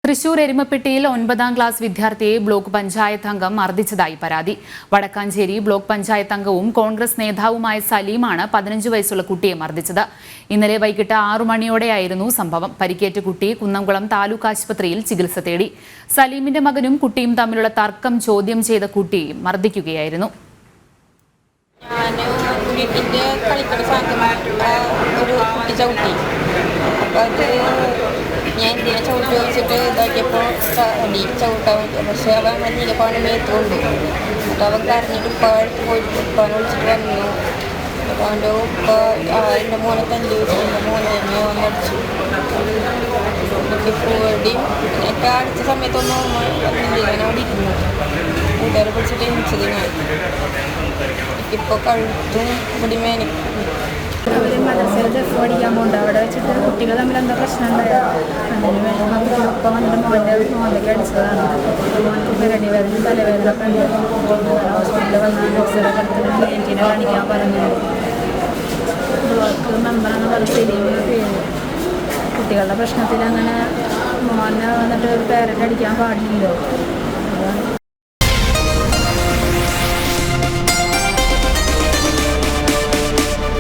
Thrissur എരുമപ്പെട്ടിയിൽ 9ാം class വിദ്യാർത്ഥിയെ block panchayat അംഗം മർദ്ദിച്ചതായി പരാതി. വടക്കാഞ്ചേരി ബ്ലോക്ക് പഞ്ചായത്ത് അംഗവും കോൺഗ്രസ് നേതാവുമായ സലീമാണ് 15 വയസ്സുള്ള കുട്ടിയെ മർദ്ദിച്ചത്. ഇന്നലെ വൈകിട്ട് 6 മണിയോടെയായിരുന്നു സംഭവം. പരിക്കേറ്റ കുട്ടി കുന്നംകുളം താലൂക്ക് ആശുപത്രിയിൽ ചികിത്സ തേടി. സലീമിന്റെ മകനും കുട്ടിയും തമ്മിലുള്ള തർക്കം ചോദ്യം ചെയ്ത കുട്ടിയെയും മർദ്ദിക്കുകയായിരുന്നു. ഞാൻ ഇതിനെ ചവിട്ടി വെച്ചിട്ട് ഇതാക്കിയപ്പോൾ ചവിട്ടാൻ പറ്റും. പക്ഷേ അവൻ നീലപ്പാണ് മേത്തുകൊണ്ട് എന്നിട്ട് അവൻ കരഞ്ഞിട്ട് പോയിട്ട് ഉപ്പാനെ വിളിച്ചിട്ട് വന്നു. അപ്പോൾ അവൻ്റെ ഉപ്പ എൻ്റെ മോനെ തല്ലി വെച്ചു. എൻ്റെ മോനെ തന്നെ അവൻ അടിച്ചു. എനിക്ക് പേടിയും ഒക്കെ അടിച്ച സമയത്തൊന്നും വന്നില്ല. ഞാൻ അവിടെ ഇരുന്നു കൂട്ടുകാരെ പിടിച്ചിട്ട് എണിച്ചത്. ഞാൻ ഇപ്പോൾ കഴുത്തും ഇവിടെ മേനിക്കും. അവർ മദ്രസയിൽ ദഫ് പഠിക്കാൻ പോകുന്നുണ്ട്. അവിടെ വെച്ചിട്ട് കുട്ടികൾ തമ്മിൽ എന്താ പ്രശ്നം ഉണ്ടായോ അതിന് ഒപ്പം വന്നിട്ട് മോൻ്റെ അടിച്ചതാണ്. മോനക്ക് പെരടി വേദന തലവേദന ഒക്കെ ഉണ്ട്. ഹോസ്പിറ്റലിൽ വന്നാൽ എക്സ്റേ എടുത്തിട്ട് ഏജീനെ കാണിക്കാൻ പറഞ്ഞു. ബ്ലോക്ക് മെമ്പറാണ് പറഞ്ഞ സലീമിന് പേര്. കുട്ടികളുടെ പ്രശ്നത്തിൽ അങ്ങനെ മോനെ വന്നിട്ട് പേരൻ്റ് അടിക്കാൻ പാടില്ലല്ലോ.